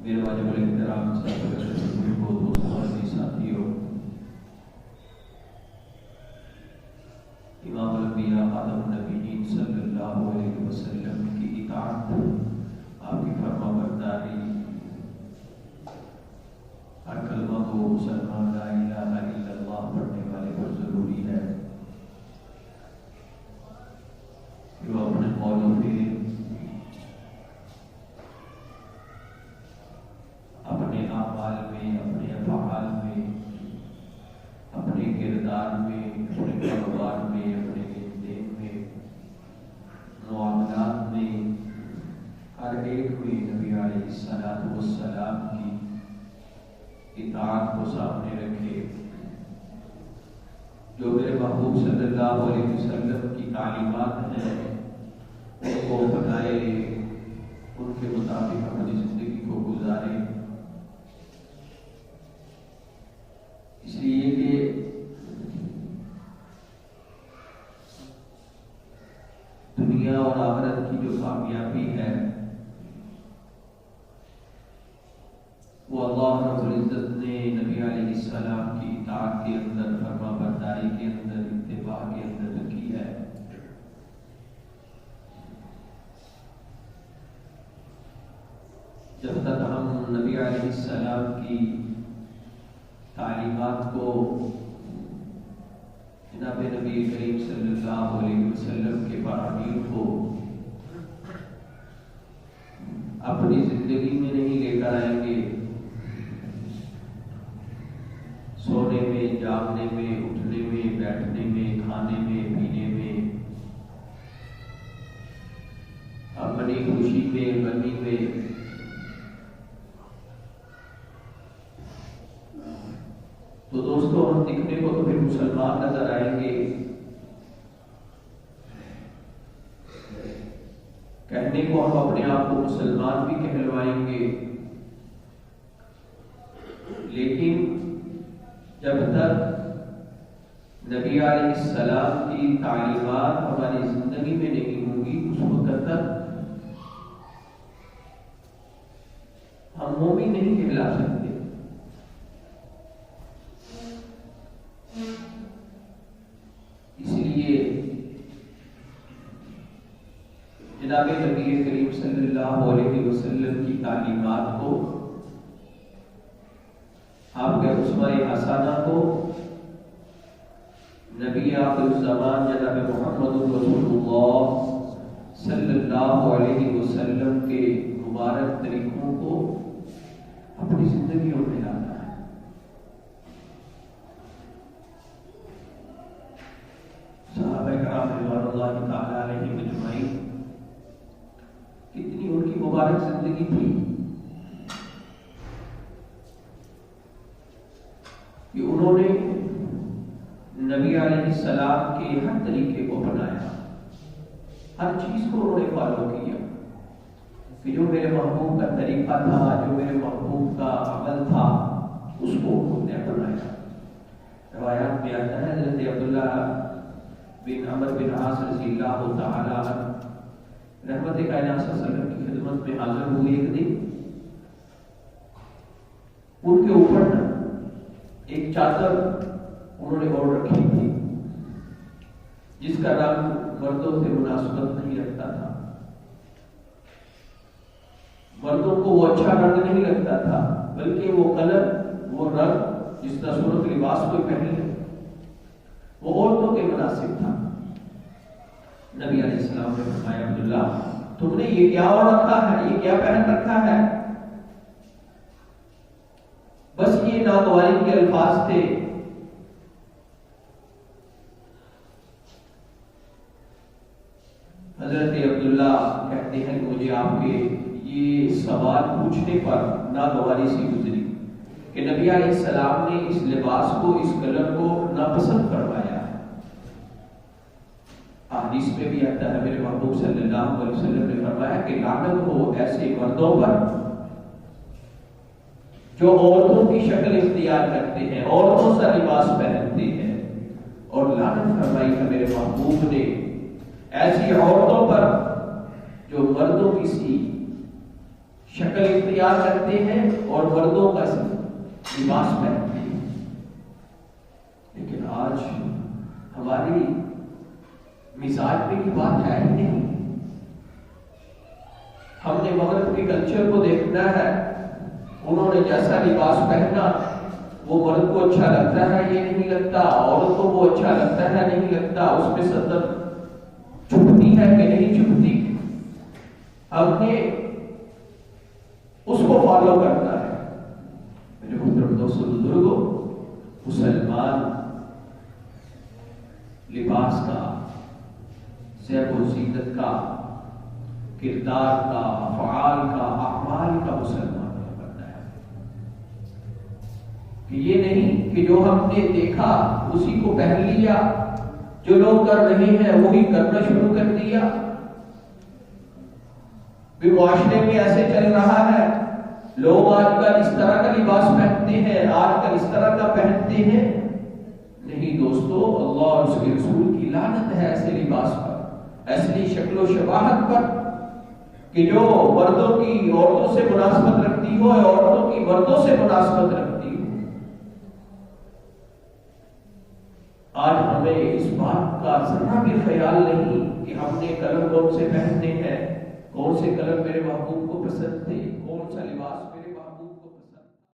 میرے واجب الاحترام دوستوں اور ساتھیوں، امام الانبیاء خاتم النبیین صلی اللہ علیہ وسلم کی اطاعت، آپ کی فرما برداری، ہر کلمہ کو مسلمان لا الہ الا اللہ پڑھنے والے پر ضروری ہے کہ وہ اپنے قول و فعل، اپنے اعمال میں، اپنے افعال میں، اپنے کردار میں، اپنے کاروبار میں، اپنے لین دین میں، معاملات میں، ہر ایک میں نبی علیہ الصلوۃ والسلام کی اطاعت کو سامنے رکھے۔ جو میرے محبوب صلی اللہ علیہ وسلم کی تعلیمات ہیں ان کو اپنائے، ان کے مطابق اپنی زندگی کو گزارے، اس لیے کہ دنیا اور آخرت کی جو کامیابی ہے وہ اللہ رب العزت نے نبی علیہ السلام کی اطاعت کے اندر، فرما برداری کے اندر، اتباع کے اندر رکھی ہے۔ جب تک ہم نبی علیہ السلام کی تعلیمات کو، جناب نبی کریم صلی اللہ علیہ وسلم کے فرامین کو اپنی زندگی میں نہیں لے کر آئیں گے، سونے میں، جاگنے میں، اٹھنے میں، بیٹھنے میں، کھانے میں، پینے میں، اپنی خوشی میں، غمی میں، تو دوستو ہم دکھنے کو تو پھر مسلمان نظر آئیں گے، کہنے کو ہم اپنے آپ کو مسلمان بھی کہلوائیں گے، لیکن جب تک نبی علیہ السلام کی تعلیمات ہماری زندگی میں نہیں ہوں گی، اس وقت تک ہم مومن نہیں کہلا سکتے۔ اس لیے جناب نبی کریم صلی اللہ علیہ وسلم کی تعلیمات کو، آپ کے اسوہ حسنہ کو، نبی آخر الزمان جناب محمد رسول اللہ صلی اللہ علیہ وسلم کے مبارک طریقوں کو اپنی زندگیوں میں لانا ہے۔ صحابہ کرام رضوان اللہ تعالی علیہم اجمعین، کتنی ان کی مبارک زندگی تھی کہ انہوں نے نبی علیہ السلام کے ہر طریقے کو اپنایا، ہر چیز کو انہوں نے فالو کیا، کہ جو میرے محبوب کا طریقہ تھا، جو میرے محبوب کا عمل تھا، اس کو انہوں نے اپنایا۔ روایات میں آتا ہے حضرت عبداللہ بن عمر بن عاص رضی اللہ تعالی عنہ رحمت کائنات صلی اللہ علیہ وسلم کی خدمت میں حاضر ہوئے ایک دن، ان کے اوپر ایک چادر انہوں نے اوڑھ رکھی تھی جس کا رنگ مردوں سے مناسبت نہیں رکھتا تھا، مردوں کو وہ اچھا رنگ نہیں لگتا تھا، بلکہ وہ کلر، وہ رنگ جس طرح صورت لباس کوئی پہن لے وہ عورتوں کے مناسب تھا۔ نبی علیہ السلام نے فرمایا عبداللہ تم نے یہ کیا اوڑھ رکھا ہے، یہ کیا پہن رکھا ہے؟ بس یہ ناگواری کے الفاظ تھے۔ حضرت عبداللہ کہتے ہیں کہ مجھے آپ کے یہ سوال پوچھنے پر ناگواری سی گزری کہ نبی علیہ السلام نے اس لباس کو، اس کلر کو ناپسند فرمایا ہے۔ حدیث میں بھی آتا ہے میرے محبوب صلی اللہ علیہ وسلم نے فرمایا کہ لعنت ہو ایسے مردوں پر جو عورتوں کی شکل اختیار کرتے ہیں، عورتوں سا لباس پہنتے ہیں، اور لعنت فرمائی ہے میرے محبوب نے ایسی عورتوں پر جو مردوں کی سی شکل اختیار کرتے ہیں اور مردوں کا لباس پہنتے ہیں. لیکن آج ہماری مزاج میں یہ بات ہے ہی نہیں. ہم نے مغرب کے کلچر کو دیکھنا ہے. انہوں نے جیسا لباس پہنا وہ مرد کو اچھا لگتا ہے یہ نہیں لگتا، عورت کو وہ اچھا لگتا ہے نہیں لگتا، اس میں صدر چھپتی ہے کہ نہیں چھپتی. ہم نے اس کو فالو کرنا ہے. میرے محترم دوستو بزرگوں، مسلمان لباس کا، زیب و زینت کا، کردار کا، افعال کا، اعمال کا مسلمان بننا ہے. کہ یہ نہیں کہ جو ہم نے دیکھا اسی کو پہن لیا، جو لوگ کر رہے ہیں وہی کرنا شروع کر دیا. بھی معاشرے میں ایسے چل رہا ہے، لوگ آج کل اس طرح کا لباس پہنتے ہیں، آج کل اس طرح کا پہنتے ہیں. نہیں دوستو، اللہ اور اس کے رسول کی لعنت ہے ایسے لباس پر، ایسی شکل و شباہت پر کہ جو مردوں کی عورتوں سے مناسبت رکھتی ہو، عورتوں کی مردوں سے مناسبت رکھتی ہو. آج ہمیں اس بات کا ذرا بھی خیال نہیں کہ ہم نے کلر کون سے پہننے ہیں، کون سے کلر میرے محبوب کو پسند تھے، کون سا لباس میں